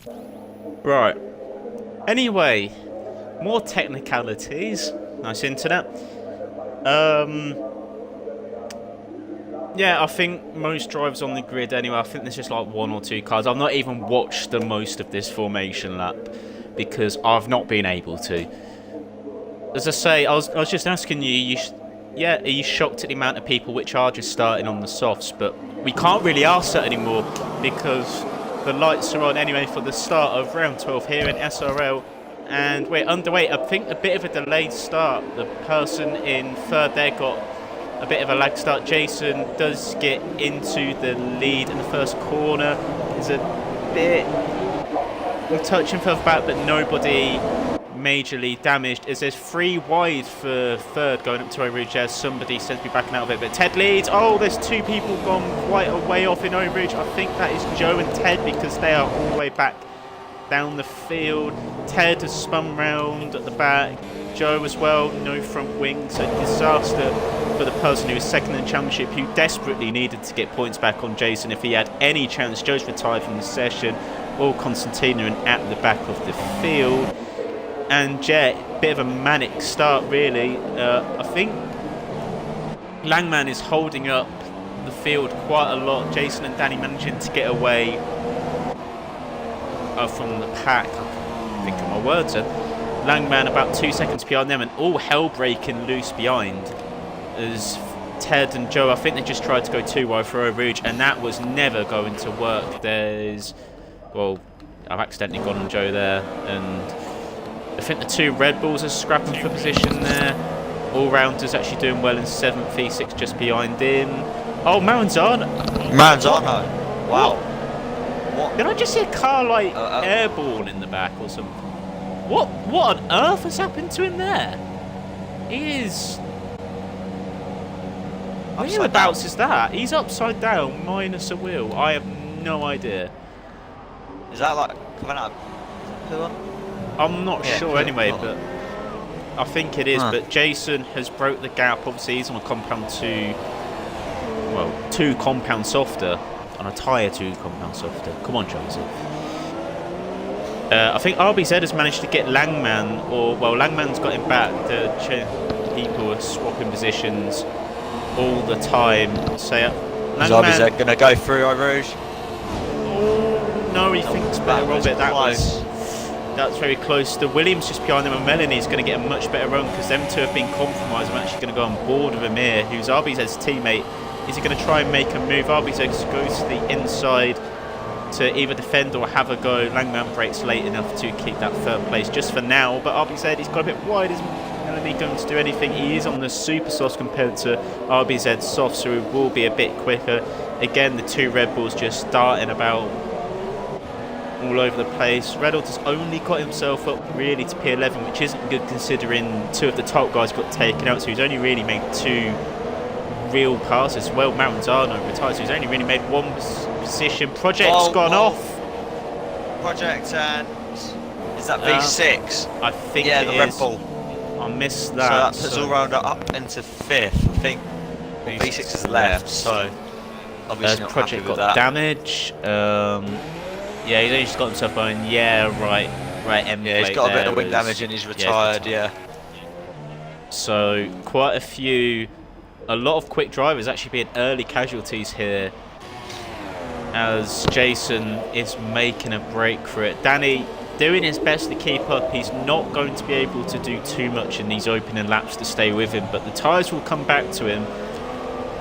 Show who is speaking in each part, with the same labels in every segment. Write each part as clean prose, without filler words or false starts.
Speaker 1: Right. Anyway, more technicalities. Nice internet. Yeah, I think most drivers on the grid anyway, I think there's just like one or two cars. I've not even watched the most of this formation lap because I've not been able to. As I say, I was just asking you, yeah, are you shocked at the amount of people which are just starting on the softs? But we can't really ask that anymore because the lights are on anyway for the start of round 12 here in SRL. And we're underway. I think a bit of a delayed start. The person in third there got a bit of a lag start. Jason does get into the lead in the first corner. There's a bit of touching further back, but nobody majorly damaged. As there's 3 wide for third going up to Eau Rouge. There's somebody seems to be backing out of it, but Ted leads. Oh, there's 2 people gone quite a way off in Eau Rouge. I think that is Joe and Ted because they are all the way back down the field. Ted has spun round at the back. Joe as well, no front wing, so disaster for the person who was second in the championship, who desperately needed to get points back on Jason if he had any chance. Joe's retired from the session. All Constantino and at the back of the field. And Jet, bit of a manic start really. I think Langman is holding up the field quite a lot. Jason and Danny managing to get away from the pack. I can't think of my words then. Langman about 2 seconds behind them and all hell breaking loose behind as Ted and Joe, I think they just tried to go 2 wide for Eau Rouge and that was never going to work. Well, I've accidentally gone on Joe there and I think the 2 Red Bulls are scrapping for position there. All-rounders actually doing well in 7th, E6 just behind him. Oh, Maranzano.
Speaker 2: Wow.
Speaker 1: What? Did I just see a car like airborne in the back or something? What on earth has happened to him there? He is... Whereabouts is that? He's upside down minus a wheel. I have no idea.
Speaker 2: Is that like coming out of Pua?
Speaker 1: I'm not sure anyway, but I think it is. But Jason has broke the gap. Obviously, he's on a compound 2. Well, 2 compound softer. On a tyre 2 compound softer. Come on, Joseph. I think RBZ has managed to get Langman, Langman's got him back. The people are swapping positions all the time. So,
Speaker 2: is RBZ going to go through Eau Rouge?
Speaker 1: Oh, no, he thinks better of it. That's very close. The Williams just behind them, and Melanie's going to get a much better run because them 2 have been compromised. I'm actually going to go on board with Amir, who's RBZ's teammate. Is he going to try and make a move? RBZ goes to the inside to either defend or have a go. Langman breaks late enough to keep that 3rd place just for now, but RBZ, he's got a bit wide. Isn't Melanie going to do anything? He is on the super softs compared to RBZ soft, so he will be a bit quicker. Again, the 2 Red Bulls just starting about all over the place. Reynolds has only got himself up really to P11, which isn't good considering 2 of the top guys got taken out, so he's only really made 2 real passes. Well, Maranzano retired, so he's only really made 1 position. Project's gone off.
Speaker 2: Project and is that V6?
Speaker 1: I think
Speaker 2: the
Speaker 1: it
Speaker 2: Red
Speaker 1: is.
Speaker 2: Bull.
Speaker 1: I missed that.
Speaker 2: So that puts all-rounder up into 5th. I think V6 is left, so obviously not
Speaker 1: Project
Speaker 2: happy with
Speaker 1: got
Speaker 2: that.
Speaker 1: damage. Yeah, he's only just got himself going. Yeah, right.
Speaker 2: Yeah, he's got a bit of wing damage and he's retired. Yeah.
Speaker 1: So quite a lot of quick drivers actually being early casualties here as Jason is making a break for it. Danny doing his best to keep up. He's not going to be able to do too much in these opening laps to stay with him, but the tyres will come back to him.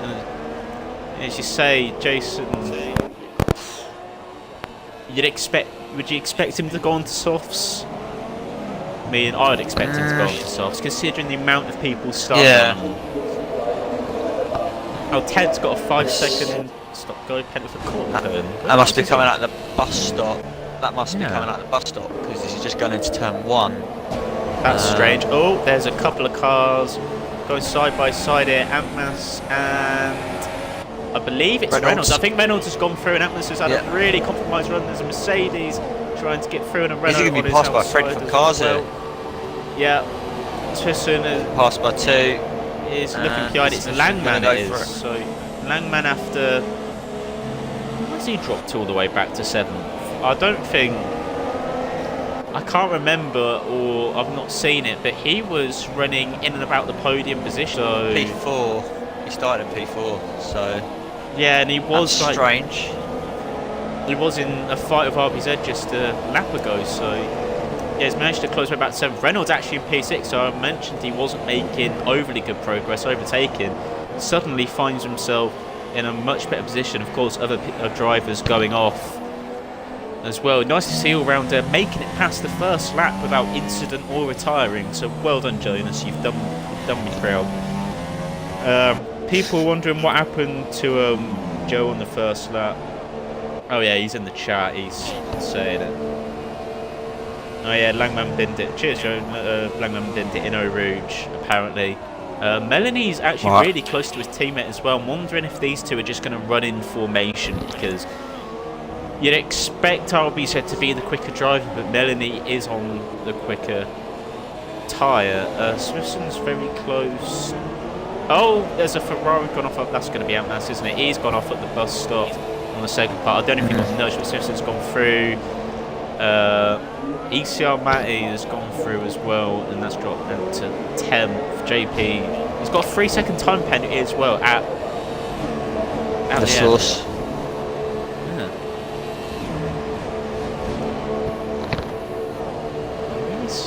Speaker 1: And as you say, Jason, would you expect him to go on to softs? I mean, I'd expect him to go on to softs, considering the amount of people starting on. Oh, Ted's got a 5-second stop-go penalty for corner.
Speaker 2: That must be coming out of the bus stop. That must be coming out of the bus stop because he's just going into turn 1.
Speaker 1: That's strange. Oh, there's a couple of cars going side by side here. Antmas and I believe it's Reynolds. I think Reynolds has gone through and Antmas has had a really compromised run. There's a Mercedes trying to get through and a Renault.
Speaker 2: He's going to be passed by Fred from cars here.
Speaker 1: Yeah. Tussin
Speaker 2: passed by 2.
Speaker 1: Is looking behind. It's Langman So Langman after... Has he dropped all the way back to 7th? I don't think I can't remember, or I've not seen it, but he was running in and about the podium position. So,
Speaker 2: P4. He started in P4, so
Speaker 1: yeah, and he was
Speaker 2: that's strange.
Speaker 1: He was in a fight with RBZ just a lap ago, so yeah, he's managed to close by about 7th. Reynolds actually in P6, so I mentioned he wasn't making overly good progress, overtaking. Suddenly finds himself in a much better position. Of course, other drivers going off as well. Nice to see all-rounder making it past the first lap without incident or retiring. So well done, Jonas. You've done me proud. People wondering what happened to Joe on the first lap. Oh yeah, he's in the chat. He's saying it. Oh yeah, Langman binned it. Cheers, Joe. Langman binned it in Eau Rouge, apparently. Melanie's actually really close to his teammate as well. I'm wondering if these two are just going to run in formation, because you'd expect RBZ to be the quicker driver, but Melanie is on the quicker tyre. Smithson's very close. Oh, there's a Ferrari gone off. That's going to be Outmass, isn't it? He's gone off at the bus stop on the second part. I don't know if you've noticed, but Smithson's gone through. ECR Matty has gone through as well, and that's dropped down to 10th. JP, he's got a 3-second time penalty as well at
Speaker 2: the source.
Speaker 1: Yeah.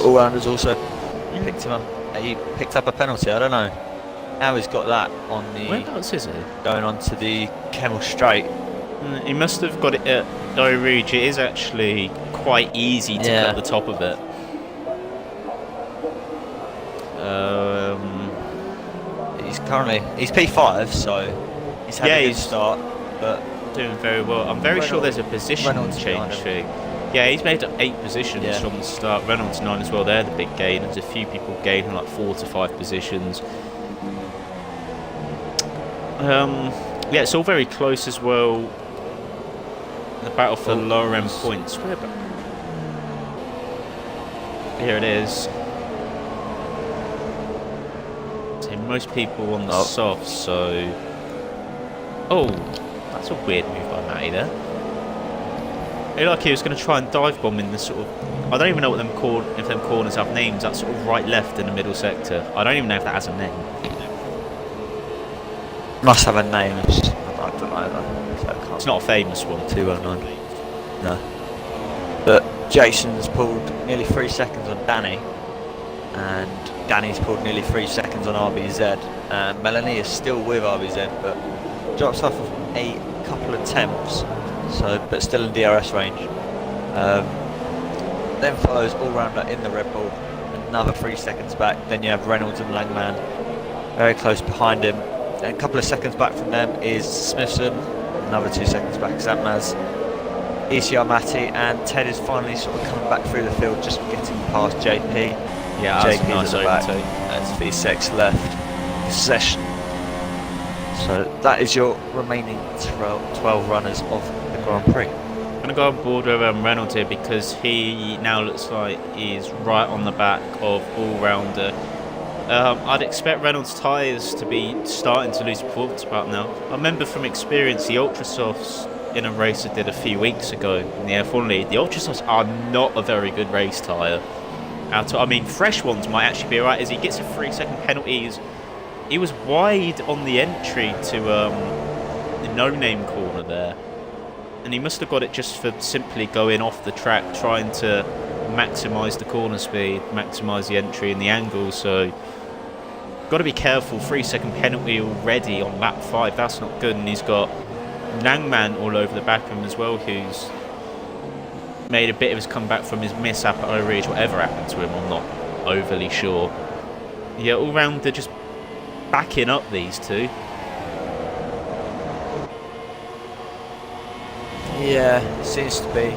Speaker 2: All-rounders also picked him up. He picked up a penalty. I don't know how he's got that on the.
Speaker 1: Whereabouts is he? Going
Speaker 2: on to the Kemmel Straight.
Speaker 1: He must have got it at Eau Rouge. It is actually quite easy to cut the top of it.
Speaker 2: He's P5, so he's had a good start, but
Speaker 1: doing very well. I'm very sure there's a position change thing. Yeah, he's made up 8 positions from the start. Reynolds 9 as well. They're the big gainers. A few people gaining like 4 to 5 positions. Yeah, it's all very close as well. The battle for lower end points. Here it is. So most people on the softs, so. Oh, that's a weird move by Matty there. It looked like he was going to try and dive bomb in the sort of. I don't even know what if them corners have names. That sort of right left in the middle sector. I don't even know if that has a name.
Speaker 2: Must have a name. I don't know though. So
Speaker 1: it's not a famous one.
Speaker 2: 209. No. But Jason's pulled nearly 3 seconds on Danny, and Danny's pulled nearly 3 seconds on RBZ. And Melanie is still with RBZ, but drops off of a couple of tenths. So, but still in DRS range. Then follows all-rounder in the Red Bull, another 3 seconds back. Then you have Reynolds and Langman very close behind him. And a couple of seconds back from them is Smithson, another 2 seconds back is Atmaz, ECR Matty, and Ted is finally sort of coming back through the field, just getting past JP.
Speaker 1: Yeah,
Speaker 2: JP's
Speaker 1: nice
Speaker 2: at the back. That's V6 left possession. So that is your remaining 12 runners of the Grand Prix.
Speaker 1: I'm going to go on board with Reynolds here, because he now looks like he's right on the back of all-rounder. I'd expect Reynolds' tyres to be starting to lose performance about now. I remember from experience the Ultrasofts in a race I did a few weeks ago in the F1 League. The Ultrasofts are not a very good race tyre. I mean, fresh ones might actually be alright, as he gets a 3-second penalty. He was wide on the entry to the no-name corner there. And he must have got it just for simply going off the track, trying to maximise the corner speed, maximise the entry and the angle. So got to be careful. 3-second penalty already on lap 5. That's not good. And he's got Nangman all over the back of him as well, who's made a bit of his comeback from his mishap at Eau Rouge. Whatever happened to him, I'm not overly sure. Yeah, all round they're just backing up, these two.
Speaker 2: Yeah, it seems to be.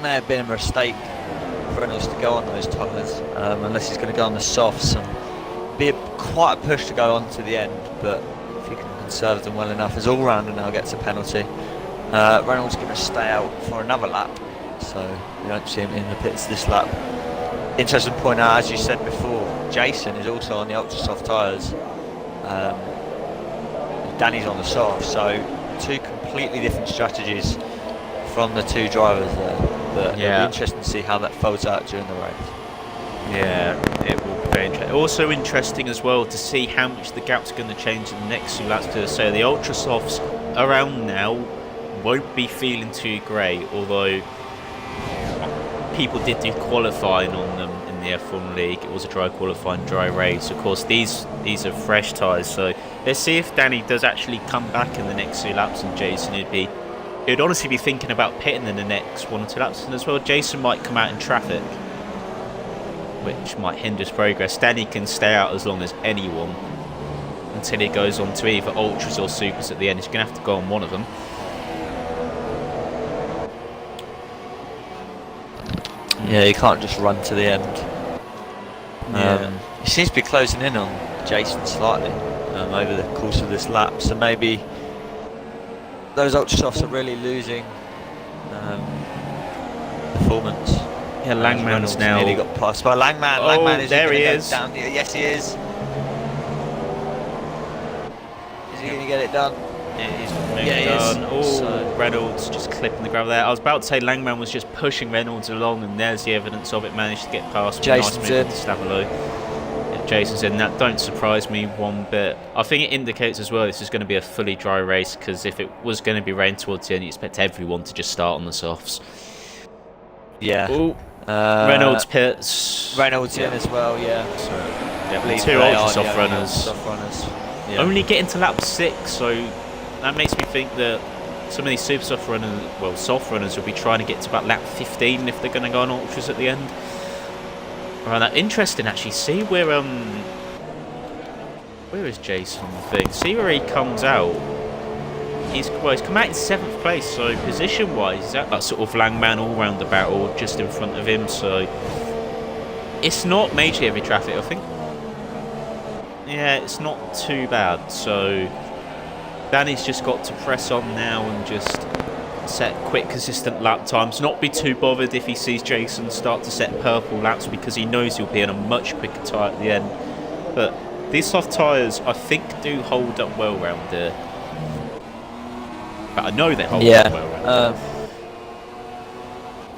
Speaker 2: May have been a mistake for Reynolds to go on those tyres, unless he's going to go on the softs, and be quite a push to go on to the end, but if he can conserve them well enough, as all-rounder now gets a penalty. Reynolds going to stay out for another lap, so we don't see him in the pits this lap. Interesting point out, as you said before, Jason is also on the ultra-soft tyres. Danny's on the soft, so 2 completely different strategies from the 2 drivers there. But it'll be interesting to see how that folds out during the race.
Speaker 1: Yeah, it will be very interesting. Also interesting as well to see how much the gaps are going to change in the next few laps. Because so the ultra softs around now won't be feeling too great, although people did do qualifying on them in the F1 League. It was a dry qualifying, dry race. Of course, these are fresh tyres, so let's see if Danny does actually come back in the next 2 laps, and Jason he'd honestly be thinking about pitting in the next 1 or 2 laps. And as well, Jason might come out in traffic, which might hinder his progress. Danny can stay out as long as anyone until he goes on to either ultras or supers at the end. He's going to have to go on one of them.
Speaker 2: Yeah, you can't just run to the end. He seems to be closing in on Jason slightly over the course of this lap, so maybe those ultra softs are really losing performance.
Speaker 1: Yeah, Langman's now
Speaker 2: nearly got passed by Langman.
Speaker 1: Oh,
Speaker 2: Langman is
Speaker 1: there he is.
Speaker 2: Down here. Yes, he is. Is he going to get it done?
Speaker 1: Yeah, he's done. Oh, so Reynolds just clipping the gravel there. I was about to say Langman was just pushing Reynolds along, and there's the evidence of it. Managed to get past.
Speaker 2: Jason's in.
Speaker 1: Yeah, Jason's in. That don't surprise me one bit. I think it indicates as well this is going to be a fully dry race, because if it was going to be rain towards the end, you expect everyone to just start on the softs.
Speaker 2: Yeah.
Speaker 1: Ooh. Reynolds pits.
Speaker 2: Reynolds in as well, yeah.
Speaker 1: So, yeah, 2 ultra soft runners.
Speaker 2: Soft runners. Yeah.
Speaker 1: Only getting to lap 6, so that makes me think that some of these super soft runners, well, soft runners, will be trying to get to about lap 15 if they're going to go on ultras at the end. Right, that interesting actually. See where is Jason? See where he comes out. He's come out in 7th place, so position-wise, he's at that sort of Langman all-rounder battle just in front of him. So it's not major heavy traffic, I think. Yeah, it's not too bad. So Danny's just got to press on now and just set quick, consistent lap times. Not be too bothered if he sees Jason start to set purple laps, because he knows he'll be in a much quicker tyre at the end. But these soft tyres, I think, do hold up well round there. But I know they hold up well round there.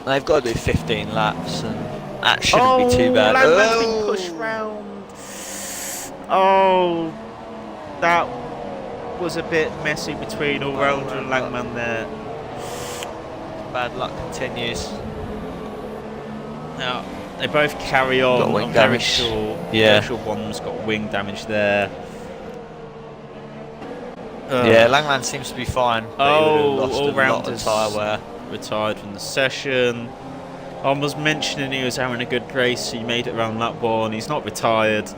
Speaker 2: They've got to do 15 laps, and that shouldn't be too bad.
Speaker 1: Langman's been pushed round. Oh, that was a bit messy between all-rounder and Langman there.
Speaker 2: Bad luck continues.
Speaker 1: Now, they both carry on.
Speaker 2: Got wing
Speaker 1: I'm
Speaker 2: damage.
Speaker 1: very sure one's got wing damage there.
Speaker 2: Yeah, Langman seems to be fine.
Speaker 1: All-rounders
Speaker 2: tyre wear.
Speaker 1: Retired from the session. I was mentioning he was having a good race. He made it around lap 1. He's not retired.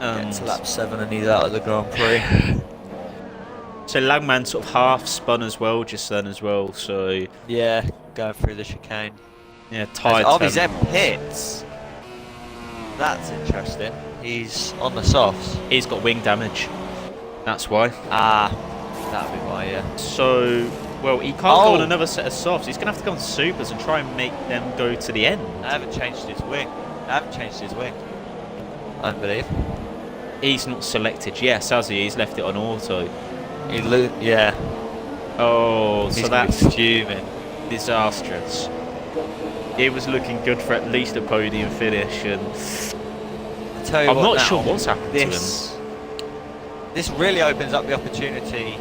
Speaker 2: Get to lap 7 and he's out of the Grand Prix.
Speaker 1: So Langman sort of half spun as well just then as well. So
Speaker 2: yeah, going through the chicane.
Speaker 1: Yeah, tied.
Speaker 2: RBZ pits. That's interesting. He's on the softs.
Speaker 1: He's got wing damage. That's why.
Speaker 2: Ah, that'd be why, yeah.
Speaker 1: So, well, he can't go on another set of softs. He's going to have to go on supers and try and make them go to the end.
Speaker 2: I haven't changed his wing. I believe.
Speaker 1: He's not selected. Yes, has he? He's left it on auto.
Speaker 2: Yeah.
Speaker 1: Oh,
Speaker 2: he's
Speaker 1: so that's
Speaker 2: fuming.
Speaker 1: Disastrous. He was looking good for at least a podium finish, and I'm not sure what's happened to him.
Speaker 2: This really opens up the opportunity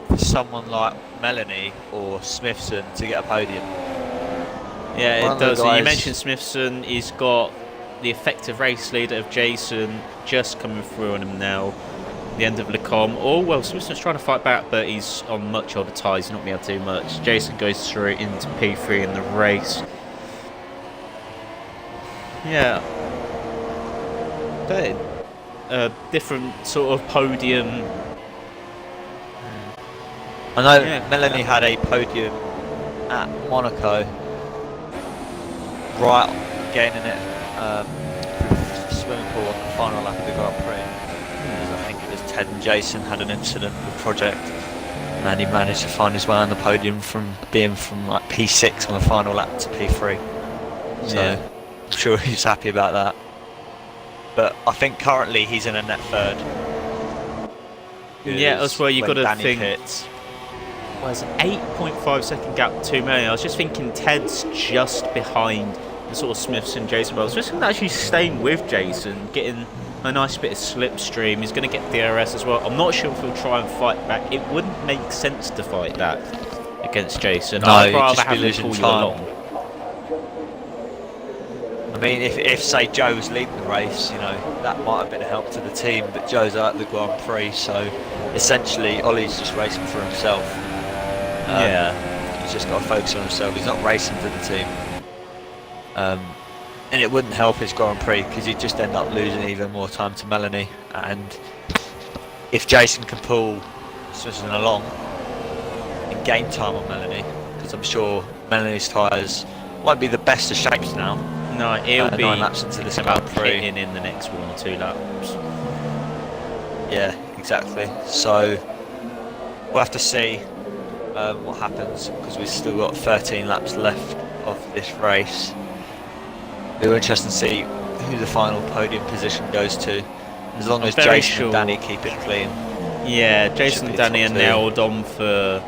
Speaker 2: for someone like Melanie or Smithson to get a podium.
Speaker 1: Yeah, it does. You mentioned Smithson. He's got the effective race leader of Jason just coming through on him now. The end of Lecombe. Oh, well, Smithson's trying to fight back, but he's on much older tyres. He's not being able to do much. Jason goes through into P3 in the race. Yeah. A different sort of podium.
Speaker 2: I know Melanie had a podium at Monaco, right, gaining it swimming pool on the final lap of the Grand Prix. I think it was Ted and Jason had an incident with Project, and he managed to find his way on the podium from being from like P6 on the final lap to P3. So I'm sure he's happy about that. But I think currently he's in a net third.
Speaker 1: Yeah, that's where you've got to think. well, there's an 8.5 second gap to Melanie. I was just thinking Ted's just behind the sort of Smiths and Jason, but I was just actually staying with Jason, getting a nice bit of slipstream. He's going to get DRS as well. I'm not sure if he'll try and fight back. It wouldn't make sense to fight that against Jason.
Speaker 2: No,
Speaker 1: I'd rather
Speaker 2: just be
Speaker 1: have him
Speaker 2: losing
Speaker 1: pull you
Speaker 2: time.
Speaker 1: along.
Speaker 2: I mean, if say Joe was leading the race, you know, that might have been a help to the team, but Joe's out of the Grand Prix, so essentially Ollie's just racing for himself. He's just got to focus on himself. He's not racing for the team. And it wouldn't help his Grand Prix because he'd just end up losing even more time to Melanie. And if Jason can pull Smithson along and gain time on Melanie, because I'm sure Melanie's tyres won't be the best of shapes now.
Speaker 1: No, it'll be
Speaker 2: 9 laps into this
Speaker 1: about
Speaker 2: Grand Prix.
Speaker 1: pitting in the next 1 or 2 laps.
Speaker 2: Yeah, exactly. So we'll have to see what happens because we've still got 13 laps left of this race. It'll be interesting to see who the final podium position goes to. As long as Jason and Danny keep it clean.
Speaker 1: Yeah, Jason and Danny are
Speaker 2: top
Speaker 1: nailed on for,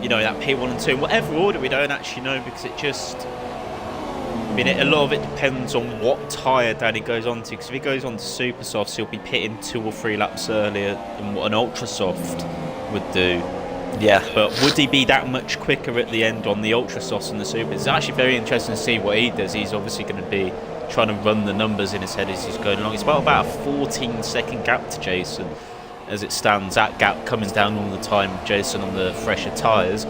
Speaker 1: you know, that P1 and 2 in whatever order. We don't actually know because it just, I mean, a lot of it depends on what tyre Danny goes on to. Because if he goes on to super softs, he'll be pitting 2 or 3 laps earlier than what an ultra soft would do.
Speaker 2: Yeah.
Speaker 1: But would he be that much quicker at the end on the ultra softs and the supers? It's actually very interesting to see what he does. He's obviously going to be trying to run the numbers in his head as he's going along. It's about a 14-second gap to Jason as it stands. That gap coming down all the time. Jason on the fresher tyres.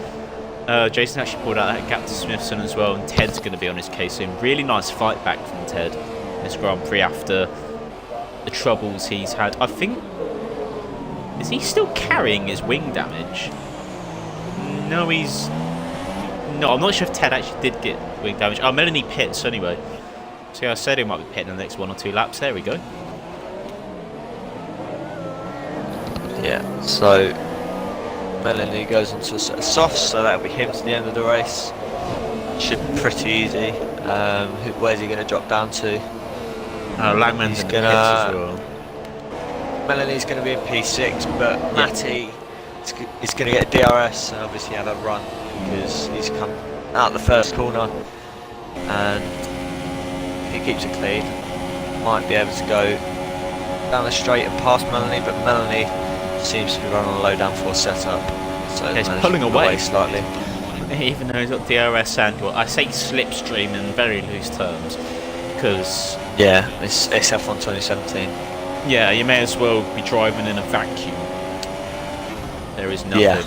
Speaker 1: Jason actually pulled out that gap to Smithson as well, and Ted's going to be on his case soon. Really nice fight back from Ted in this Grand Prix after the troubles he's had. I think, is he still carrying his wing damage? No, he's no. I'm not sure if Ted actually did get wing damage. Oh, Melanie pits anyway. See, I said he might be pitting in the next 1 or 2 laps. There we go.
Speaker 2: Yeah. So Melanie goes into a set of softs, so that'll be him to the end of the race. Should be pretty easy. Where's he going to drop down to?
Speaker 1: Langman's in the pits as well.
Speaker 2: Melanie's going to be in P6, but Matty is going to get DRS and obviously have a run because he's come out the first corner, and if he keeps it clean, might be able to go down the straight and past Melanie, but Melanie seems to be running on a low downforce setup, so
Speaker 1: he's pulling away
Speaker 2: slightly.
Speaker 1: Even though he's got DRS and, well, I say slipstream in very loose terms, because
Speaker 2: it's F1 2017.
Speaker 1: Yeah, you may as well be driving in a vacuum. There is nothing.
Speaker 2: Yeah.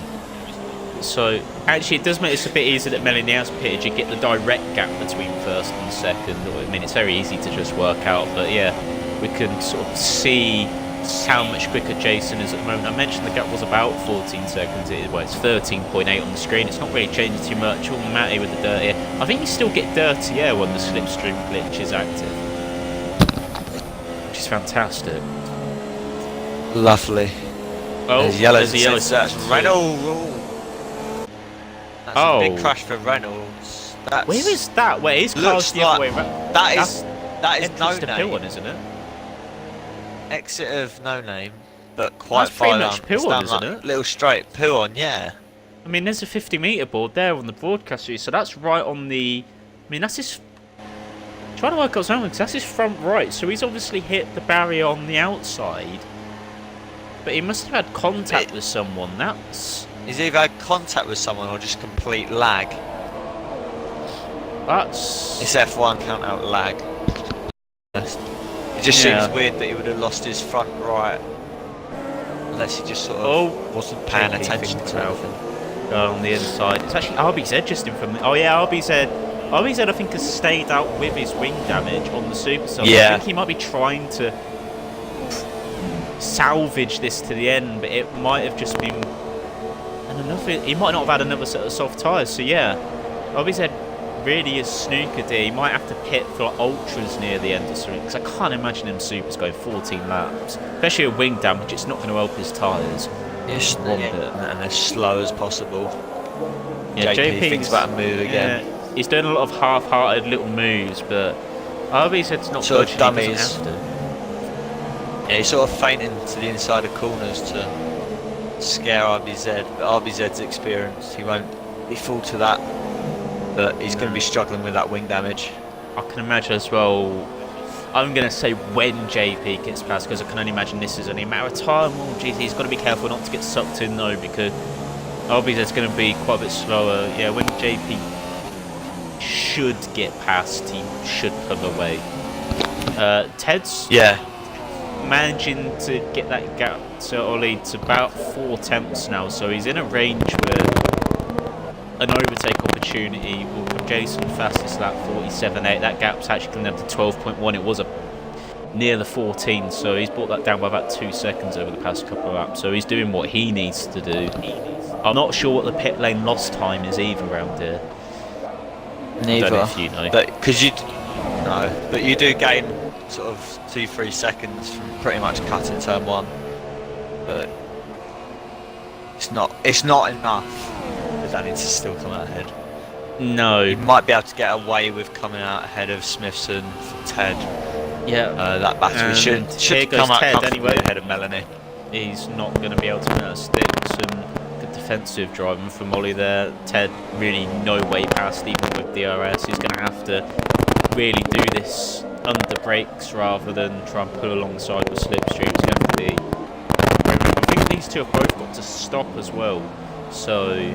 Speaker 1: So actually, it does make this a bit easier that Melanie has pitted. You get the direct gap between first and second. I mean, it's very easy to just work out, but yeah, we can sort of see how much quicker Jason is at the moment. I mentioned the gap was about 14 seconds. Well, it's 13.8 on the screen. It's not really changing too much. All Matty with the dirty air. I think you still get dirty air when the slipstream glitch is active, which is fantastic.
Speaker 2: Lovely.
Speaker 1: Oh,
Speaker 2: there's yellow.
Speaker 1: There's a yellow.
Speaker 2: That's Reynolds. That's a big crash for Reynolds. That's,
Speaker 1: where is that? Where is cars the other way around?
Speaker 2: That is
Speaker 1: entrance to
Speaker 2: no name.
Speaker 1: P1, isn't it?
Speaker 2: Exit of no name, but quite
Speaker 1: That's pretty
Speaker 2: far
Speaker 1: much
Speaker 2: down.
Speaker 1: P1, isn't
Speaker 2: like
Speaker 1: it?
Speaker 2: Little straight P1, yeah.
Speaker 1: I mean, there's a 50-metre board there on the broadcast view, so that's right on the. I mean, that's his. Trying to work out something because that's his front right, so he's obviously hit the barrier on the outside. But he must have had contact with someone. That's.
Speaker 2: He's either had contact with someone or just complete lag.
Speaker 1: That's.
Speaker 2: It's F1 count out lag. It just seems weird that he would have lost his front right, unless he just sort of wasn't paying attention to anything.
Speaker 1: On the inside, it's actually RBZ just in from the. Oh yeah, RBZ I think has stayed out with his wing damage on the super sub.
Speaker 2: Yeah.
Speaker 1: I think he might be trying to salvage this to the end, but it might have just been he might not have had another set of soft tyres. So yeah, RBZ really is snookered here. He might have to pit for ultras near the end or something, because I can't imagine him supers going 14 laps, especially with wing damage. It's not going to help his tyres.
Speaker 2: Yes, and as slow as possible.
Speaker 1: Yeah,
Speaker 2: JP thinks about a move again.
Speaker 1: Yeah, he's doing a lot of half-hearted little moves, but RBZ's not
Speaker 2: sort
Speaker 1: good.
Speaker 2: of dummies.
Speaker 1: He doesn't have to.
Speaker 2: Yeah, he's sort of fainting to the inside of corners to scare RBZ, but RBZ's experience, he won't be full to that, but he's going to be struggling with that wing damage.
Speaker 1: I can imagine as well. I'm going to say when JP gets past, because I can only imagine this is only a matter of time. Oh, geez, he's got to be careful not to get sucked in though, because RBZ's going to be quite a bit slower. Yeah, when JP should get past, he should pull away. Ted's managing to get that gap to Ollie to about 4 tenths now, so he's in a range where an overtake opportunity will come. Jason fastest lap 47.8. That gap's actually coming up to 12.1. It was near the 14, so he's brought that down by about 2 seconds over the past couple of laps. So he's doing what he needs to do. I'm not sure what the pit lane loss time is either around here.
Speaker 2: Neither.
Speaker 1: I don't know if you know.
Speaker 2: But because but you do gain sort of 2-3 seconds from pretty much cutting turn 1. But it's not enough for Danny to still come out ahead.
Speaker 1: No.
Speaker 2: You might be able to get away with coming out ahead of Smithson for Ted.
Speaker 1: Yeah.
Speaker 2: That battery should come out comfortably ahead of Melanie.
Speaker 1: He's not going to be able to run out of sticks, and good defensive driving from Ollie there. Ted really no way past even with DRS. He's going to have to really do this under brakes rather than try and pull alongside the slipstream. He's going to have to be. I think these two have both got to stop as well, so it'll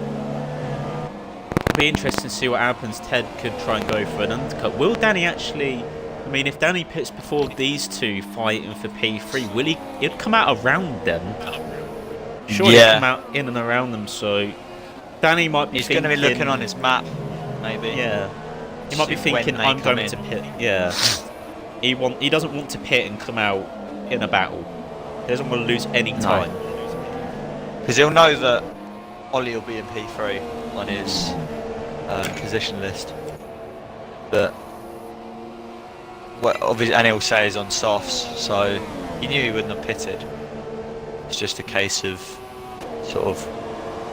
Speaker 1: be interesting to see what happens. Ted could try and go for an undercut. Will Danny actually? I mean, if Danny pits before these two fighting for P3, will he? He'd come out around them. Surely he'd come out in and around them. So Danny might be.
Speaker 2: He's going to be looking on his map, maybe.
Speaker 1: Yeah. He might be thinking, I'm going to pit. Yeah. He doesn't want to pit and come out in a battle. He doesn't want to lose any time.
Speaker 2: Because he'll know that Ollie will be in P3 on his position list. But obviously, and he'll say he's on softs, so he knew he wouldn't have pitted. It's just a case of sort of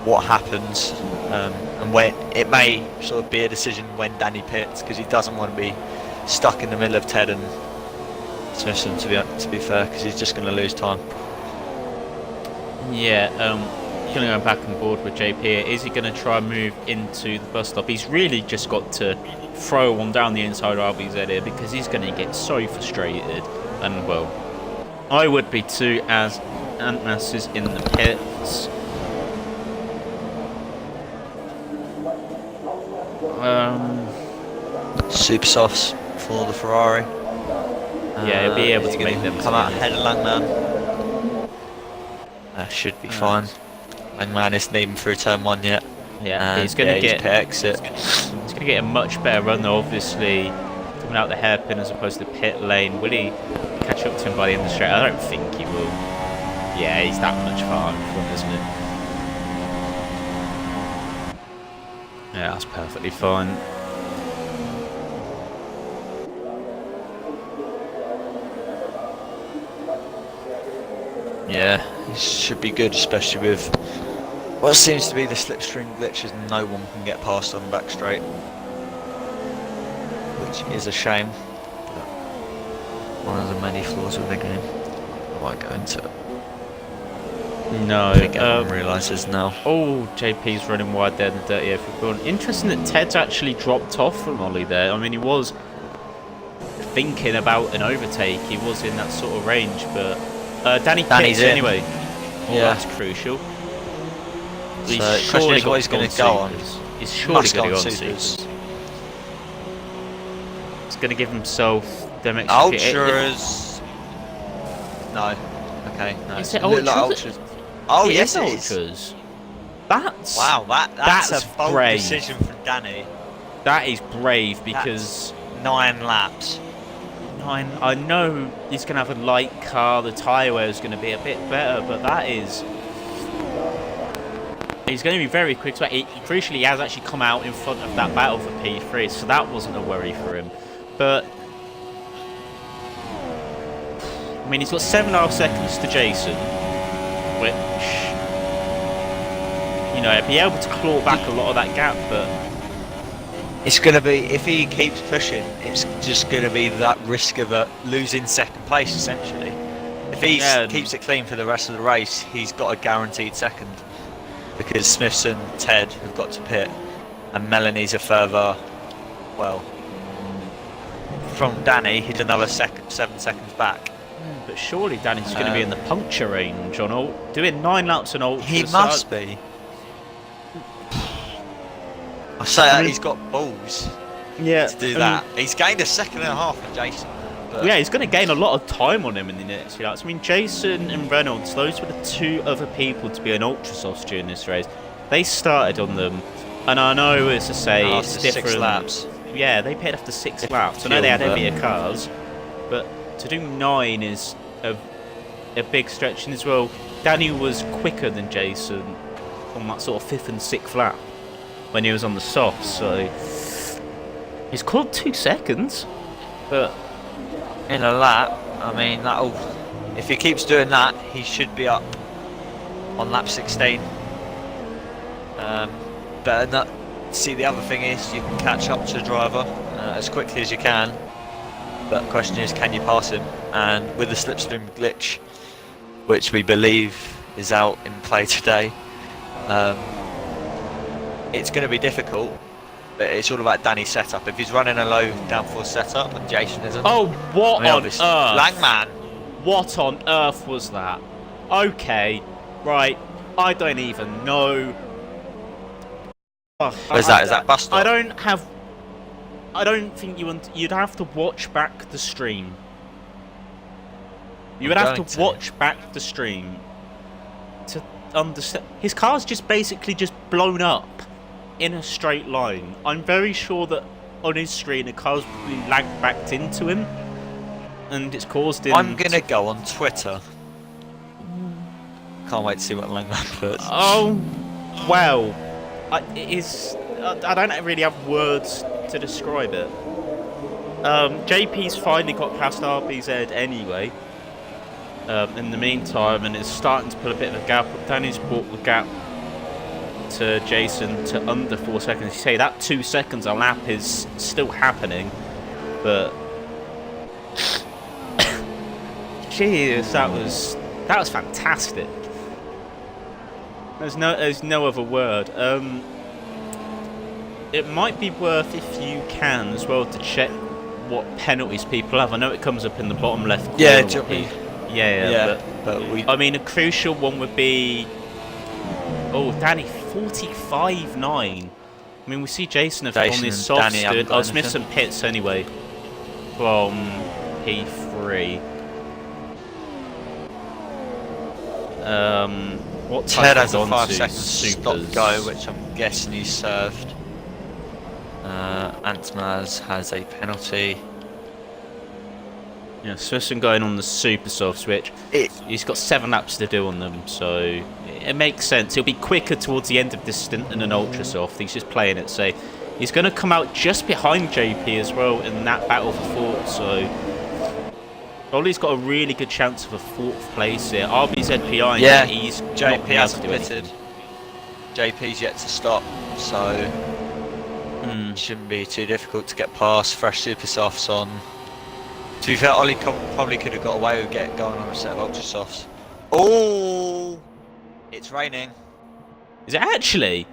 Speaker 2: what happens, and when it may sort of be a decision when Danny pits, because he doesn't want to be stuck in the middle of Ted and Smithson, to be fair, because he's just going to lose time.
Speaker 1: Yeah, going to go back on board with JP. Is he going to try and move into the bus stop? He's really just got to throw one down the inside of RBZ here, because he's going to get so frustrated, and well, I would be too, as Antmas is in the pits.
Speaker 2: Super softs for the Ferrari.
Speaker 1: Yeah, he'll be able to make them
Speaker 2: come out ahead of Langman. That should be fine. Langman isn't even through turn 1 yet.
Speaker 1: Yeah, he's going to get
Speaker 2: pit exit.
Speaker 1: He's going to get a much better run though, obviously, coming out the hairpin as opposed to the pit lane. Will he catch up to him by the end of the straight? I don't think he will. Yeah, he's that much far in front, isn't it? Yeah, that's perfectly fine.
Speaker 2: Yeah, he should be good, especially with what seems to be the slipstream glitches and no one can get past on the back straight, which is a shame, but one of the many flaws of the game. I won't go into it.
Speaker 1: No,
Speaker 2: I think everyone realises now.
Speaker 1: Oh, JP's running wide there in the dirty air for Braun. Interesting that Ted's actually dropped off from Ollie there. I mean, he was thinking about an overtake. He was in that sort of range, but Danny's pits anyway. Oh, yeah, that's crucial. He's surely
Speaker 2: what he's going to go on.
Speaker 1: He's surely going to go on supers. He's going to give himself them extra.
Speaker 2: Ultras. No. Okay. No.
Speaker 1: Is it ultras?
Speaker 2: Like ultras. Oh yes, it
Speaker 1: ultras.
Speaker 2: Is.
Speaker 1: That's
Speaker 2: That's a bold
Speaker 1: brave
Speaker 2: decision from Danny.
Speaker 1: That is brave, because
Speaker 2: that's 9 laps.
Speaker 1: I know he's going to have a light car, the tyre wear is going to be a bit better, but that is... He's going to be very quick. Crucially, he has actually come out in front of that battle for P3, so that wasn't a worry for him. But, I mean, he's got 7.5 seconds to Jason, which, you know, he'll be able to claw back a lot of that gap, but...
Speaker 2: It's going to be, if he keeps pushing, it's just going to be that risk of losing second place, essentially. If If he keeps it clean for the rest of the race, he's got a guaranteed second. Because Smiths and Ted have got to pit, and Melanie's a further, well, from Danny, he's another 7 seconds back.
Speaker 1: But surely Danny's going to be in the puncture range on doing 9 laps on ultras.
Speaker 2: He must be. I say that he's got balls. To do that. He's gained a second and a half on Jason.
Speaker 1: Yeah, he's going to gain a lot of time on him in the next few laps. I mean, Jason and Reynolds, those were the 2 other people to be on ultra softs during this race. They started on them, and I know it's to say it's different.
Speaker 2: 6 laps.
Speaker 1: Yeah, they paid after 6 laps. I know they had heavier cars, but to do 9 is a big stretch. And as well, Danny was quicker than Jason on that sort of 5th and 6th lap when he was on the softs. So he's called 2 seconds, but
Speaker 2: in a lap, I mean, if he keeps doing that, he should be up on lap 16. But see, the other thing is you can catch up to the driver as quickly as you can. But the question is, can you pass him? And with the slipstream glitch, which we believe is out in play today, it's going to be difficult. But it's all about Danny's setup. If he's running a low downforce setup and Jason isn't.
Speaker 1: Oh, what on earth?
Speaker 2: Langman.
Speaker 1: What on earth was that? Okay, right. I don't even know.
Speaker 2: Is that bus stop?
Speaker 1: I don't think you'd have to watch back the stream. You would have to watch back the stream to understand. His car's just basically just blown up in a straight line. I'm very sure that on his screen the car's probably lagged backed into him, and it's caused him.
Speaker 2: I'm gonna go on Twitter. Can't wait to see what Langman puts.
Speaker 1: Oh, well, I don't really have words to describe it. JP's finally got past RBZ anyway. In the meantime, and is starting to put a bit of a gap. Danny's brought the gap to Jason to under 4 seconds. You say that 2 seconds a lap is still happening, but jeez, that was fantastic. There's no other word. It might be worth, if you can as well, to check what penalties people have. I know it comes up in the bottom left corner.
Speaker 2: Yeah,
Speaker 1: but I mean, a crucial one would be, Danny 45.9. I mean, we see Jason on his soft stood. Smith's and Pitts anyway from P3. What
Speaker 2: Ted
Speaker 1: time
Speaker 2: has a 5 second stop go, which I'm guessing he served. Antmaz has a penalty.
Speaker 1: Yeah, Smithson going on the super soft switch. He's got 7 laps to do on them, so it makes sense. He'll be quicker towards the end of this stint than an ultra soft. He's just playing it safe. He's going to come out just behind JP as well in that battle for 4th, so Ollie's got a really good chance of a 4th place here. RBZ behind.
Speaker 2: Yeah,
Speaker 1: he's
Speaker 2: JP hasn't pitted. JP's yet to stop, so it shouldn't be too difficult to get past. Fresh super softs on. To be fair, Ollie probably could have got away with going on a set of ultra softs. Oh, it's raining.
Speaker 1: Is it actually?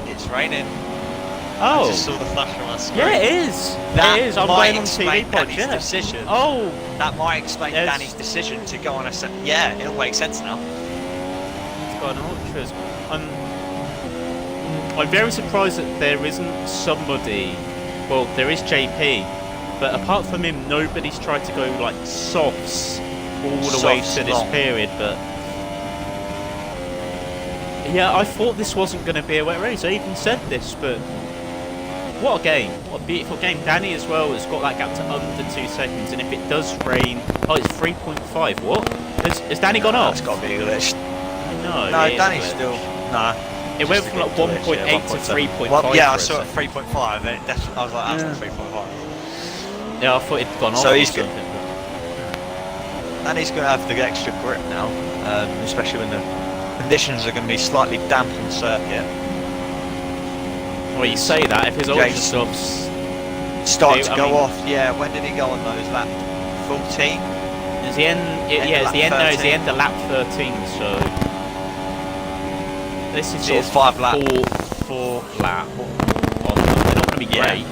Speaker 2: It's raining.
Speaker 1: Oh,
Speaker 2: I just saw the flash on my screen.
Speaker 1: Yeah, it is.
Speaker 2: That
Speaker 1: it is. I'm playing on TV pod.
Speaker 2: Danny's decision.
Speaker 1: Oh,
Speaker 2: that might explain Danny's decision to go on a set. Yeah, it'll make sense now.
Speaker 1: He's got an ultras. I'm very surprised that there isn't somebody. Well, there is JP. But apart from him, nobody's tried to go like softs all the way to this period. But yeah, I thought this wasn't going to be a wet race. I even said this, but what a game! What a beautiful game. Danny as well has got that gap to under 2 seconds, and if it does rain, it's 3.5. What? Has Danny gone off?
Speaker 2: It's got to be a glitch.
Speaker 1: No,
Speaker 2: Danny's still
Speaker 1: It went from like 1.8 to 3.5.
Speaker 2: Yeah, I saw it 3.5. And it definitely, I was like, that's not 3.5.
Speaker 1: Yeah, I thought it'd gone off.
Speaker 2: So he's good. And he's going to have the extra grip now, especially when the conditions are going to be slightly damp on the circuit.
Speaker 1: Well, you say that if his ultra softs
Speaker 2: start to go off. Yeah, when did he go on those? Lap 14?
Speaker 1: It's the end. Yeah, it's the end. No, it's the end of lap 13. So this is
Speaker 2: Sort of
Speaker 1: his
Speaker 2: 5 lap.
Speaker 1: fourth lap. They're not going to be great.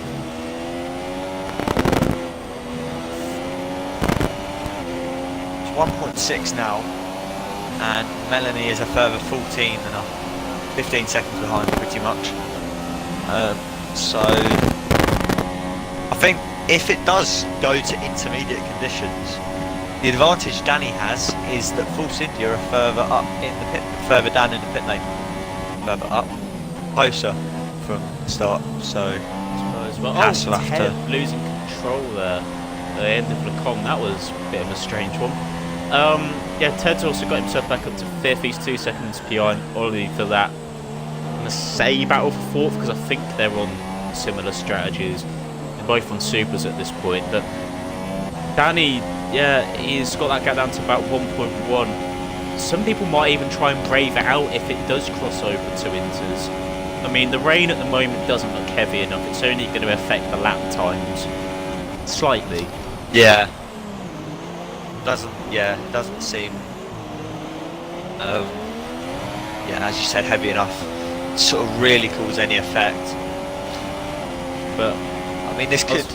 Speaker 2: It's 1.6 now, and Melanie is a further 14 and 15 seconds behind, pretty much. So I think if it does go to intermediate conditions, the advantage Danny has is that Force India are further up in the pit, further down in the pit lane, further up, closer from the start. So Haas will have
Speaker 1: Ted
Speaker 2: to
Speaker 1: losing control there at the end of Lecom. That was a bit of a strange one. Yeah, Ted's also got himself back up to 5th. He's 2 seconds behind Ollie for that. I'm going to say battle for 4th because I think they're on similar strategies. They're both on supers at this point. But Danny, yeah, he's got that gap down to about 1.1. Some people might even try and brave it out if it does cross over to inters. I mean, the rain at the moment doesn't look heavy enough. It's only going to affect the lap times slightly.
Speaker 2: Yeah. Doesn't seem as you said, heavy enough to sort of really cause any effect.
Speaker 1: But
Speaker 2: I mean, this could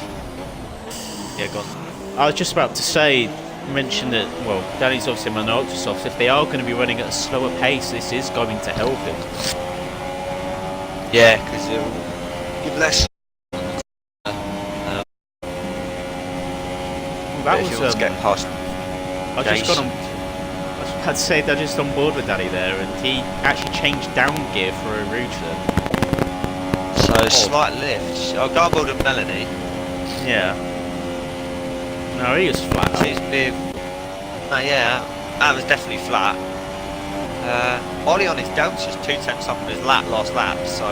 Speaker 2: go on.
Speaker 1: I was just about to say, mention that, well, Danny's obviously on Ultrasoft. If they are going to be running at a slower pace, this is going to help him.
Speaker 2: Yeah, because it will give less.
Speaker 1: That was
Speaker 2: getting past.
Speaker 1: I just got on. I was about to say they're just on board with Danny there, and he actually changed down gear for a rouge there.
Speaker 2: So slight lift. I'll go on board with Melanie.
Speaker 1: Yeah. No, he was flat.
Speaker 2: Seems to be. Yeah, that was definitely flat. Ollie on his down just 2 tenths up on his last lap. So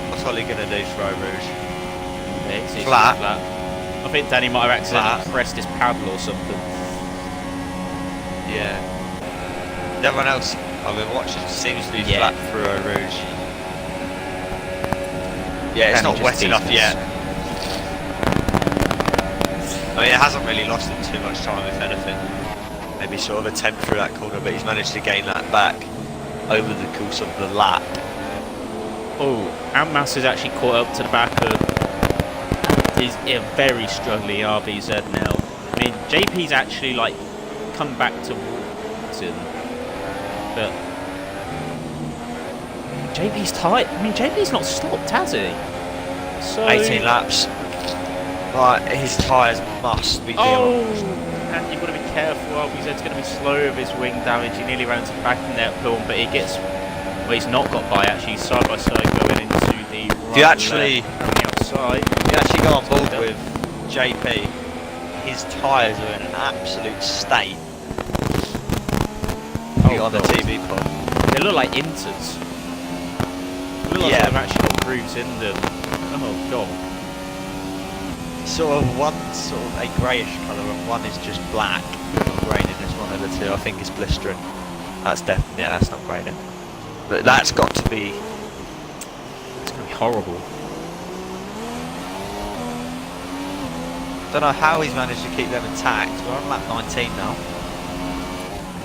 Speaker 2: what's Ollie gonna do for a rouge?
Speaker 1: Yeah,
Speaker 2: flat.
Speaker 1: I think Danny might have accidentally pressed his paddle or something.
Speaker 2: Yeah. Everyone else I've been watching seems to be flat through a rouge. Yeah, it's not wet enough yet. I mean, it hasn't really lost him too much time, if anything. Maybe sort of a 10 through that corner, but he's managed to gain that back over the course of the lap.
Speaker 1: Oh, Antmas is actually caught up to the back of. He's very struggling RBZ now. I mean, JP's actually like come back to Walton, but JP's tight. I mean, JP's not stopped, has he? So
Speaker 2: 18 laps. Right, his tyres must be
Speaker 1: Oh, and you've got to be careful. RBZ's going to be slow with his wing damage. He nearly ran to the back in that hill, but he gets. Well, he's not got by actually. He's side by side going into the.
Speaker 2: If you actually
Speaker 1: from the outside.
Speaker 2: If you actually go on board with JP, his tyres are in an absolute state. On the TV pod.
Speaker 1: They look like inters. They look like they've actually got grooves in them. Oh god.
Speaker 2: Sort of one sort of a greyish colour and one is just black. Not graining, it's one of the two. I think it's blistering. That's definitely, that's not graining. But that's got to be.
Speaker 1: It's going to be horrible.
Speaker 2: Don't know how he's managed to keep them intact. We're on lap 19 now.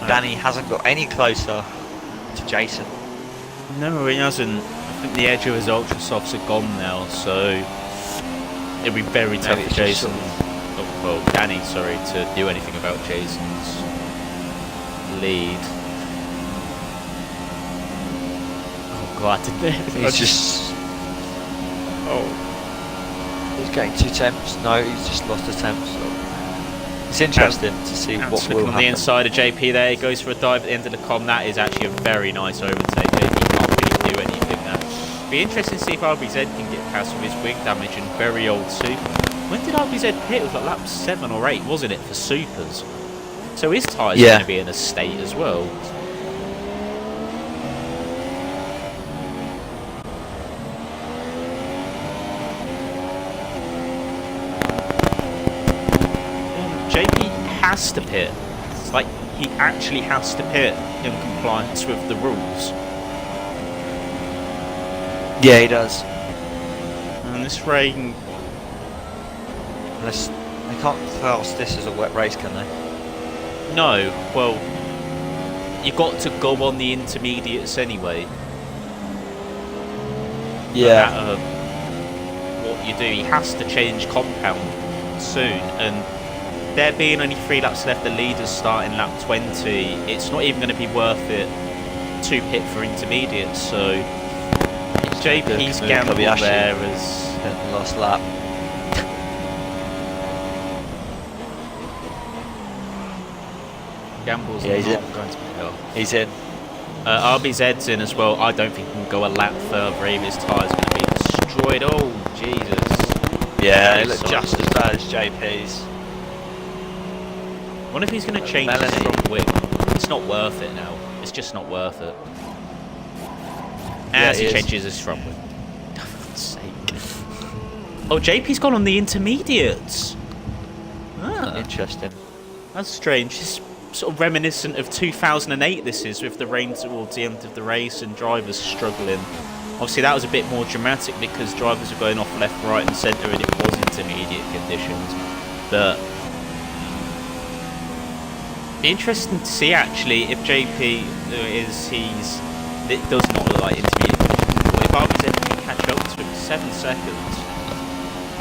Speaker 2: Danny hasn't got any closer to Jason.
Speaker 1: No, he hasn't. I think the edge of his ultra softs are gone now, so it'll be very tough for Jason. Well, Danny, sorry, to do anything about Jason's lead. Oh god,
Speaker 2: he's just. Oh. He's getting 2 temps. No, he's just lost a temp. So it's interesting to see what will happen.
Speaker 1: On the inside of JP there, he goes for a dive at the end of the com. That is actually a very nice overtake. JP can't really do anything there. Be interesting to see if RBZ can get past with his wing damage and very old super. When did RBZ pit? It was like lap 7 or 8, wasn't it, for supers? So his tyres are going to be in a state as well. Has to pit. It's like he actually has to pit in compliance with the rules.
Speaker 2: Yeah, he does.
Speaker 1: And this rain.
Speaker 2: Unless they can't class this as a wet race, can they?
Speaker 1: No, well, you got to go on the intermediates anyway.
Speaker 2: Yeah.
Speaker 1: No matter what you do, he has to change compound soon, and there being only 3 laps left, the leader's starting lap 20, it's not even going to be worth it to pit for intermediates, so JP's gamble there is...
Speaker 2: Last lap.
Speaker 1: Gamble's
Speaker 2: Yeah, he's
Speaker 1: not
Speaker 2: in.
Speaker 1: going to be up.
Speaker 2: He's in.
Speaker 1: RBZ's in as well. I don't think he can go a lap further. His tyre's going to be destroyed. Oh, Jesus.
Speaker 2: Yeah, it looked just as bad as JP's.
Speaker 1: I wonder if he's going to change his front wing. It's not worth it now. It's just not worth it. As he changes his front wing. For God's sake. Oh, JP's gone on the intermediates. Ah.
Speaker 2: Interesting.
Speaker 1: That's strange. It's sort of reminiscent of 2008 this is, with the rain towards the end of the race and drivers struggling. Obviously that was a bit more dramatic because drivers were going off left, right and centre and it was intermediate conditions. But be interesting to see actually if JP it does not look like intermediate conditions. But if RBZ can catch up to him 7 seconds,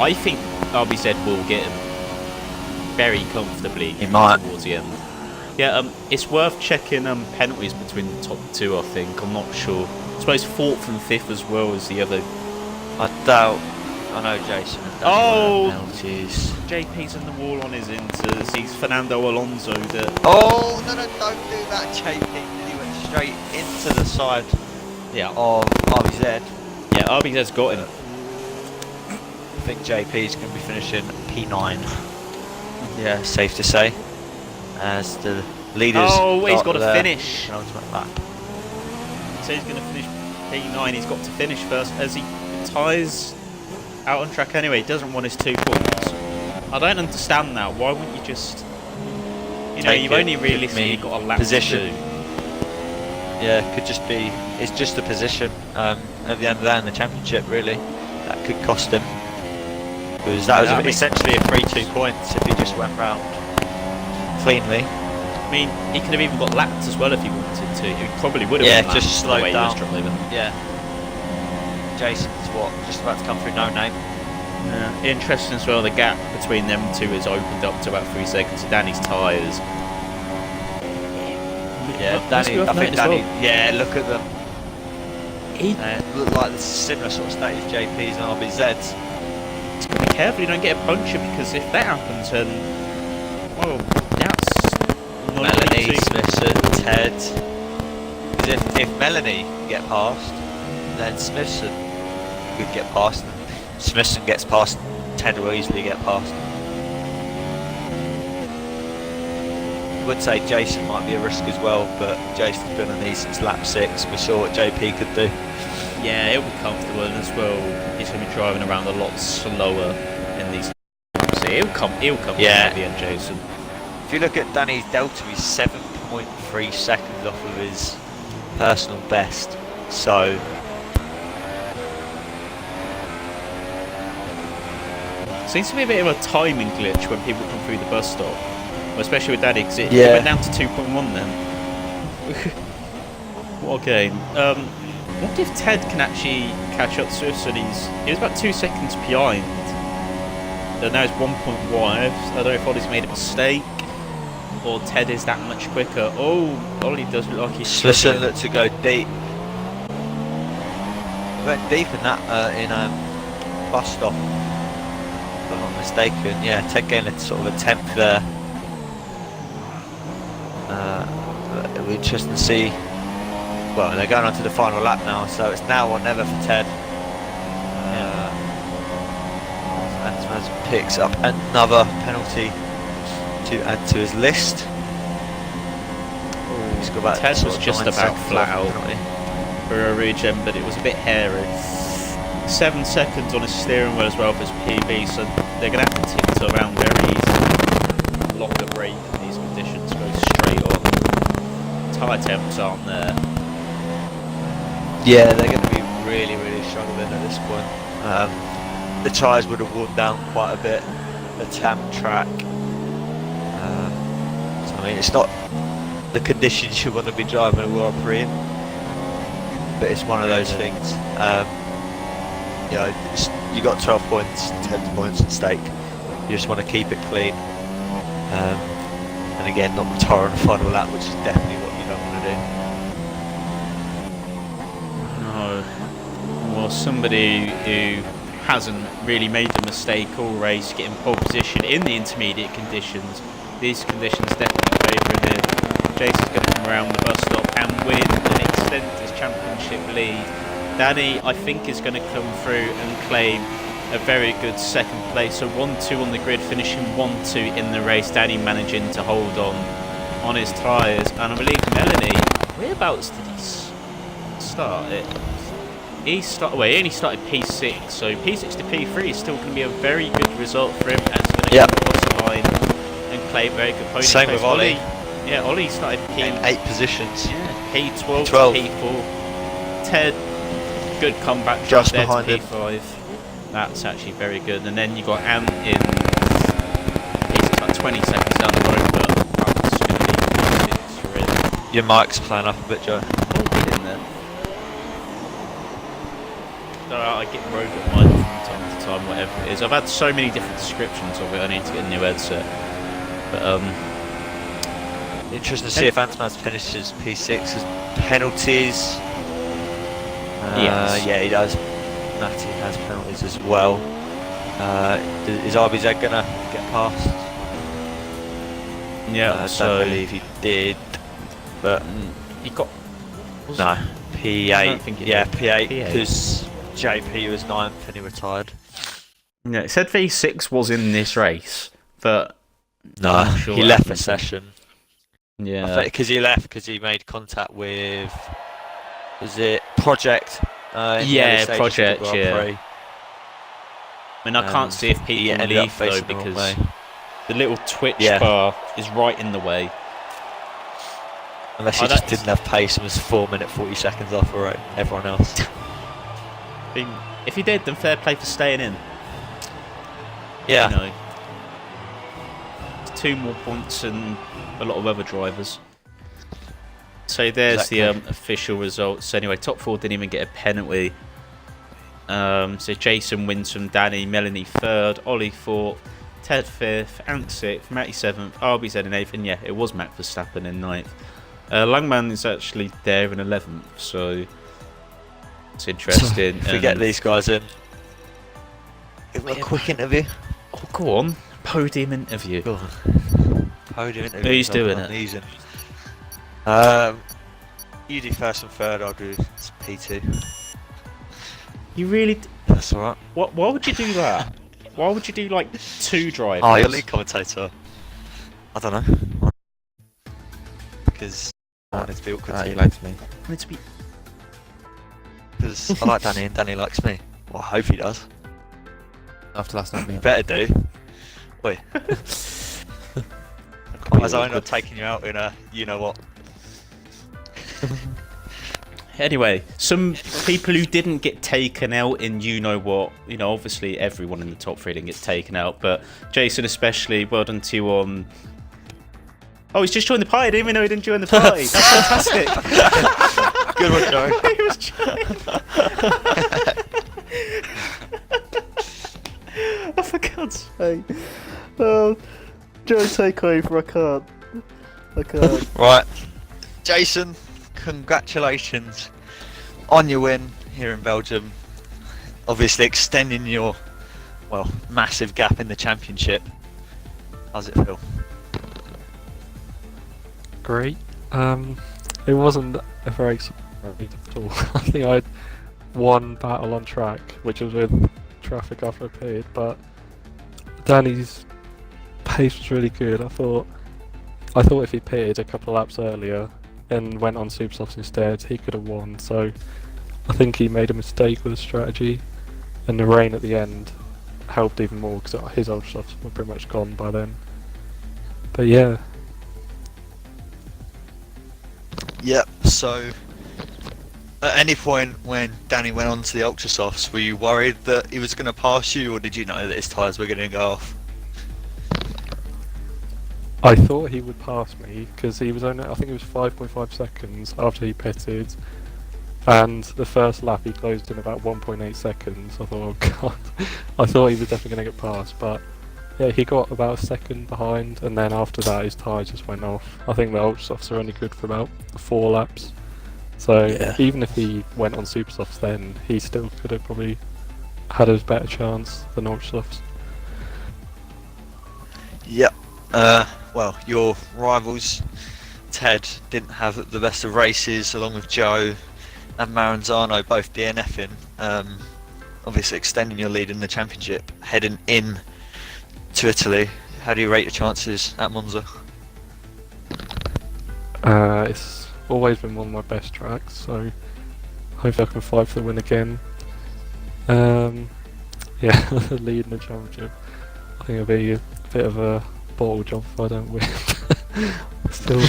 Speaker 1: I think RBZ will get him very comfortably towards the end. Yeah, it's worth checking penalties between the top 2, I think. I'm not sure. I suppose 4th and 5th as well as the other.
Speaker 2: I doubt. I know Jason has done penalties.
Speaker 1: JP's in the wall on his inters. He's Fernando Alonso.
Speaker 2: Oh, no, don't do that, JP. He went straight into the side of RBZ.
Speaker 1: Yeah, RBZ's got him.
Speaker 2: I think JP's going to be finishing P9. Yeah, safe to say. As the leaders.
Speaker 1: Oh, he's got to finish.
Speaker 2: Penultimate lap.
Speaker 1: So he's going to finish P9. He's got to finish first as he ties out on track anyway. He doesn't want his 2 points. I don't understand that. Why wouldn't you just... You know, you've only realistically got a lap
Speaker 2: position.
Speaker 1: to do.
Speaker 2: Yeah, could just be... It's just a position at the end of the day in the championship, really. That could cost him. Because that was essentially a free 2 points if he just went round cleanly.
Speaker 1: I mean, he could have even got lapped as well if he wanted to. He probably would have.
Speaker 2: Yeah, just slowed down.
Speaker 1: Yeah.
Speaker 2: Jason's just about to come through no name.
Speaker 1: Yeah. Interesting as well. The gap between them 2 has opened up to about 3 seconds. Danny's tyres.
Speaker 2: Yeah, Danny. I think Danny. Well. Yeah, look at them.
Speaker 1: He
Speaker 2: look like the similar sort of state as JP's and RBZ's.
Speaker 1: Be careful you don't get a puncture, because if that happens, then well, that's
Speaker 2: Melanie, Smithson, Ted. Because if Melanie can get past, then Smithson could get past. And Smithson gets past, Ted will easily get past. I would say Jason might be a risk as well, but Jason's been on these since lap 6. We saw what JP could do.
Speaker 1: Yeah, it'll be comfortable, and as well, he's going to be driving around a lot slower in these laps. So he'll come at the end, Jason.
Speaker 2: If you look at Danny's delta, he's 7.3 seconds off of his personal best. So
Speaker 1: seems to be a bit of a timing glitch when people come through the bus stop, well, especially with Danny, because it went down to 2.1 then. What a game. What if Ted can actually catch up to us? And he was about 2 seconds behind. And now it's 1.1. I don't know if Ollie's made a mistake or Ted is that much quicker. Oh, Ollie does look like he's
Speaker 2: Smithson looked to go deep. Went deep in that bus stop, if I'm not mistaken. Yeah, Ted gained a sort of a 10th there. It'll be interesting to see. Well, they're going on to the final lap now, so it's now or never for Ted. And picks up another penalty to add to his list. He's got about
Speaker 1: Ted was just about flat out for a regen, but it was a bit hairy. 7 seconds on his steering wheel as well for his PB, so they're going to have to tiptoe around very easily. Lock the brake in these conditions, go straight on. Tyre temps aren't there.
Speaker 2: Yeah, they're going to be really, really struggling at this point. The tyres would have worn down quite a bit. The TAM track. So I mean, it's not the conditions you want to be driving a Grand Prix in, but it's one of those things. You know, you got 12 points, 10 points at stake. You just want to keep it clean, and again, not retire on the final lap, which is definitely what you don't want to do.
Speaker 1: No. Well, somebody who hasn't really made a mistake all race, getting pole position in the intermediate conditions. These conditions definitely favouring him. Jason's going to come around the bus stop and win and extend his championship lead. Danny, I think, is going to come through and claim a very good second place. So 1-2 on the grid, finishing 1-2 in the race. Danny managing to hold on his tyres. And I believe Melanie, whereabouts did he start it? He only started P6, so P6 to P3 is still going to be a very good result for him. And he's going to get across the line and claim very good podium.
Speaker 2: Same with Ollie.
Speaker 1: Yeah, Ollie started
Speaker 2: P8 positions.
Speaker 1: Yeah, P12 to P4. Ted, good comeback
Speaker 2: just
Speaker 1: there
Speaker 2: behind
Speaker 1: to P5. That's actually very good. And then you got Ant in P6, like 20 seconds down the road, but that's going to be for it.
Speaker 2: Your mic's playing up a bit, Joe.
Speaker 1: All good in there. So I get robot mic from time to time, whatever it is. I've had so many different descriptions of it. I need to get a new headset. But
Speaker 2: interesting to see if Antman's finishes P6 as penalties.
Speaker 1: Yes.
Speaker 2: Yeah, he does. Matty has penalties as well. Is RBZ gonna get past?
Speaker 1: Yeah,
Speaker 2: I don't believe he did, but
Speaker 1: he got
Speaker 2: no P8.
Speaker 1: I don't think he
Speaker 2: Yeah,
Speaker 1: did.
Speaker 2: P8 because JP was 9th and he retired.
Speaker 1: Yeah, it said V6 was in this race, but
Speaker 2: no,
Speaker 1: I'm sure
Speaker 2: he left the session.
Speaker 1: Yeah,
Speaker 2: because he left because he made contact with, was it Project?
Speaker 1: Yeah, Project. Yeah.
Speaker 2: Prix.
Speaker 1: I mean, I can't see if people can leave though because the little Twitch bar is right in the way.
Speaker 2: Unless he just didn't have pace and was 4 minutes 40 seconds off everyone else.
Speaker 1: If he did, then fair play for staying in.
Speaker 2: Yeah.
Speaker 1: You know, 2 more points than a lot of other drivers. So there's the official results. Anyway, top 4 didn't even get a penalty. So Jason wins from Danny, Melanie 3rd, Ollie 4th, Ted 5th, Ant 6th, Matty 7th, RBZ in 8th, and yeah, it was Max Verstappen in 9th. Langman is actually there in 11th, so it's interesting.
Speaker 2: If we get these guys in, give them a quick interview.
Speaker 1: Oh, go on. Podium interview.
Speaker 2: Go on. Podium interview.
Speaker 1: Who's doing it?
Speaker 2: Easy. You do 1st and 3rd, I'll do P2.
Speaker 1: You really...
Speaker 2: That's alright.
Speaker 1: Why would you do that? Why would you do like 2 drivers?
Speaker 2: Oh, you're lead commentator. I don't know. Because I want it to be awkward.
Speaker 3: He likes me.
Speaker 1: It's be...
Speaker 2: Because I like Danny and Danny likes me. Well, I hope he does.
Speaker 3: After last night,
Speaker 2: You better do. Wait. Otherwise I'm not taking you out in a you-know-what.
Speaker 1: Anyway, some people who didn't get taken out in you-know-what, you know, obviously everyone in the top 3 didn't get taken out, but Jason especially, well done to you on... Oh, he's just joined the party. I didn't even know he didn't join the party. That's fantastic.
Speaker 2: Good one, Joe.
Speaker 1: He was oh, for God's sake. Oh, Joe, take over. I can't.
Speaker 2: Right. Jason, congratulations on your win here in Belgium. Obviously extending your, well, massive gap in the championship. How's it feel?
Speaker 4: Great. It wasn't a very exciting at all. I think I had 1 battle on track, which was with traffic after I pitted, but Danny's pace was really good. I thought if he pitted a couple of laps earlier and went on super softs instead, he could have won. So I think he made a mistake with the strategy, and the rain at the end helped even more because his ultra softs were pretty much gone by then. But yeah.
Speaker 2: Yep, so at any point when Danny went on to the Ultra Softs, were you worried that he was going to pass you, or did you know that his tyres were going to go off?
Speaker 4: I thought he would pass me because he was only, I think it was 5.5 seconds after he pitted, and the first lap he closed in about 1.8 seconds. I thought, oh god, I thought he was definitely going to get past, but yeah, he got about a second behind, and then after that his tyre just went off. I think the ultra softs are only good for about 4 laps, so
Speaker 3: Yeah.
Speaker 4: even if he went on super softs, then he still could have probably had a better chance than ultra softs.
Speaker 2: Yep. Well, your rivals, Ted, didn't have the best of races, along with Joe and Maranzano both DNFing. Obviously extending your lead in the championship, heading in to Italy. How do you rate your chances at Monza?
Speaker 4: It's always been one of my best tracks, so hopefully I can fight for the win again. Yeah, leading the championship. I think it'll be a bit of a bottle job if I don't win. Still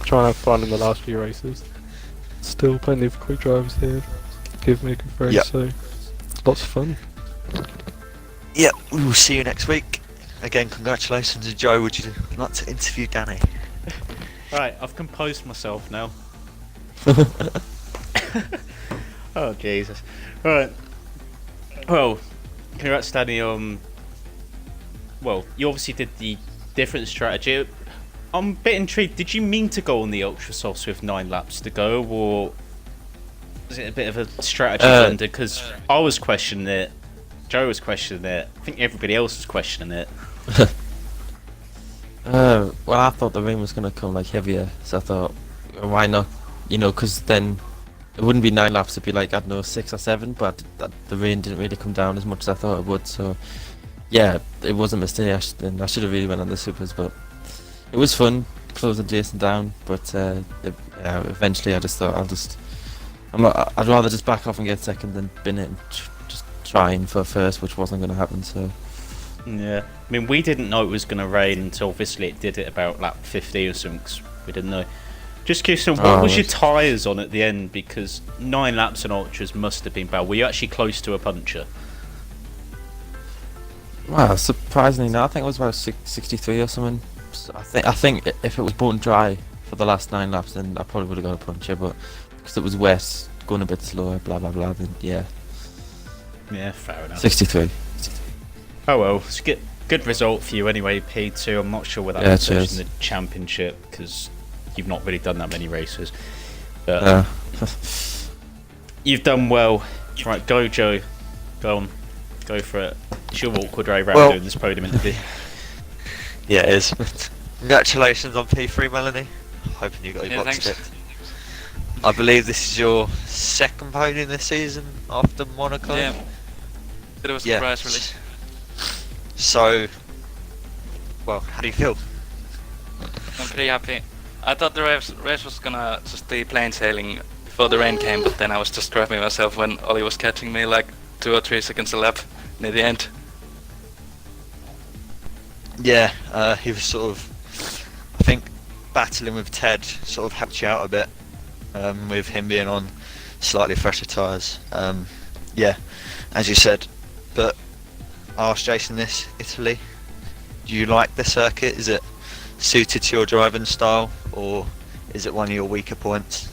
Speaker 4: trying to have fun in the last few races. Still plenty of quick drivers here. Give me a good race,
Speaker 2: Yep.
Speaker 4: so lots of fun.
Speaker 2: Yep, we will see you next week. Again, congratulations. And Joe, would you like to interview Danny?
Speaker 1: Right, I've composed myself now. Oh Jesus! Right. Well, congrats, Danny. Well, you obviously did the different strategy. I'm a bit intrigued. Did you mean to go on the ultra softs with 9 laps to go, or was it a bit of a strategy blunder? Because I was questioning it, Joe was questioning it. I think everybody else was questioning it.
Speaker 3: Well, I thought the rain was gonna come like heavier, so I thought, why not? You know, because then it wouldn't be 9 laps; it'd be like, I don't know, 6 or 7. But the rain didn't really come down as much as I thought it would. So yeah, it was a mistake. I should have really went on the supers, but it was fun closing Jason down. But eventually, I just thought I'd rather just back off and get second than bin it and just trying for first, which wasn't going to happen. So
Speaker 1: Yeah, I mean, we didn't know it was going to rain until obviously it did it about lap 50 or something. 'Cause we didn't know. Just curious, so what was your tyres on at the end? Because 9 laps and ultras must have been bad. Were you actually close to a puncture?
Speaker 3: wow, surprisingly, no, I think it was about 63 or something. So I think if it was bone dry for the last 9 laps, then I probably would have got a puncture. But because it was wet, going a bit slower, blah blah blah, then yeah,
Speaker 1: Yeah, fair enough.
Speaker 3: 63.
Speaker 1: Oh well, it's a good result for you anyway, P2. I'm not sure whether
Speaker 3: Yeah,
Speaker 1: that's
Speaker 3: cheers.
Speaker 1: in the championship because you've not really done that many races. But you've done well. Right, go Joe. Go on. Go for it. It's your awkward way around doing this podium interview.
Speaker 2: Yeah, it is. Congratulations on P3, Melanie. Hoping you got your
Speaker 5: Yeah,
Speaker 2: box
Speaker 5: thanks.
Speaker 2: ticked. I believe this is your second podium this season after Monaco.
Speaker 5: Yeah, bit of a
Speaker 2: Yeah.
Speaker 5: surprise, really.
Speaker 2: So, well, how do you feel?
Speaker 5: I'm pretty happy. I thought the race was gonna just be plain sailing before the rain came, but then I was just grabbing myself when Ollie was catching me like 2 or 3 seconds a lap near the end.
Speaker 2: Yeah, he was sort of, I think, battling with Ted sort of helped you out a bit, with him being on slightly fresher tyres. Yeah, as you said. But I asked Jason this, Italy, do you like the circuit? Is it suited to your driving style, or is it one of your weaker points?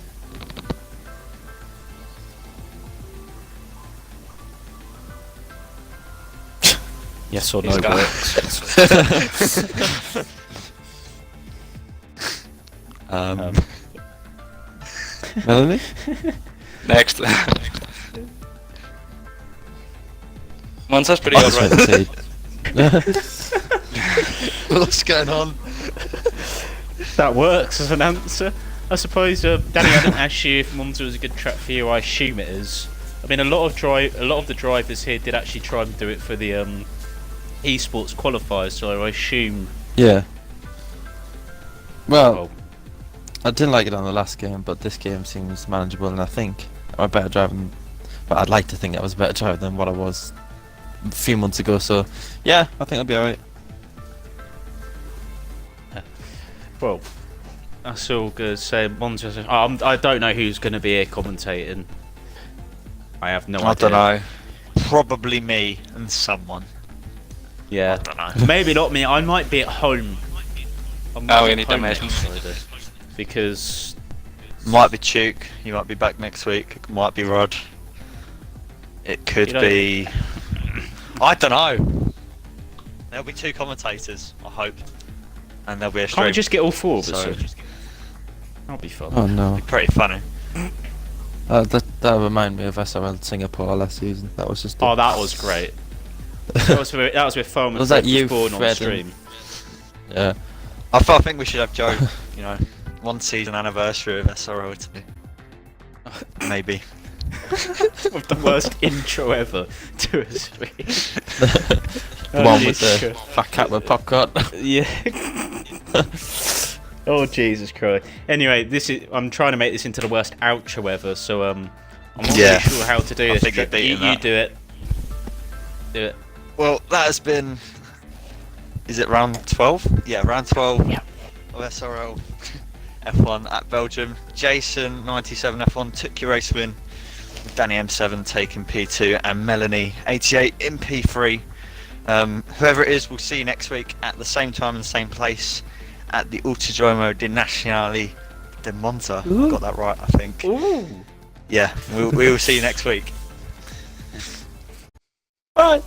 Speaker 1: Yes or
Speaker 5: He's
Speaker 1: no
Speaker 5: got-
Speaker 1: works.
Speaker 3: Melanie?
Speaker 5: Next. Monza's pretty
Speaker 3: I was
Speaker 5: alright.
Speaker 3: trying to say.
Speaker 2: What's going on?
Speaker 1: That works as an answer. I suppose, Danny, I didn't ask you if Monza was a good track for you. I assume it is. I mean, a lot of the drivers here did actually try and do it for the esports qualifiers, so I assume.
Speaker 3: Yeah. Well,
Speaker 1: Well,
Speaker 3: I didn't like it on the last game, but this game seems manageable, and I think I'm a better driver. But I'd like to think I was a better driver than what I was a few months ago. So, yeah, I think I'll be alright.
Speaker 1: well, that's all good. So Monza. I don't know who's going to be here commentating. I have no idea.
Speaker 2: I don't know. Probably me and someone.
Speaker 1: Yeah.
Speaker 2: I don't know.
Speaker 1: Maybe not me. I might be at home
Speaker 5: Now we need a mission.
Speaker 1: Because
Speaker 2: Might be Tuke, you might be back next week, it might be Rod. It could be... I don't know! There'll be 2 commentators, I hope. And there'll be a stream.
Speaker 1: can't we just get all 4 of us?
Speaker 2: So-
Speaker 1: That'll be fun.
Speaker 3: Oh no.
Speaker 2: Pretty funny.
Speaker 3: That reminded me of SRL Singapore last season. That was just.
Speaker 1: Oh, that was great. that was with Foam and
Speaker 3: Was that
Speaker 1: Fred
Speaker 3: you,
Speaker 1: born on
Speaker 3: Fred,
Speaker 1: stream.
Speaker 3: Yeah.
Speaker 2: I think we should have Joe, you know, 1 season anniversary of SRL to do. Maybe.
Speaker 1: With the worst intro ever to a stream.
Speaker 3: The one with the fat cat with popcorn.
Speaker 1: Yeah. Oh Jesus Christ. Anyway, I'm trying to make this into the worst outro ever, so I'm not really sure how to do
Speaker 2: I
Speaker 1: this.
Speaker 2: think you're beating
Speaker 1: you
Speaker 2: that.
Speaker 1: do it. Do it.
Speaker 2: Well, that has been... Is it round 12? Yeah, round 12 of SRL F1 at Belgium. Jason, 97 F1, took your race win. Danny M7 taking P2 and Melanie, 88 in P3. Whoever it is, we'll see you next week at the same time and the same place at the Autodromo di Nazionale de Monza. Got that right, I think.
Speaker 1: Ooh.
Speaker 2: Yeah, we will see you next week.
Speaker 3: Bye.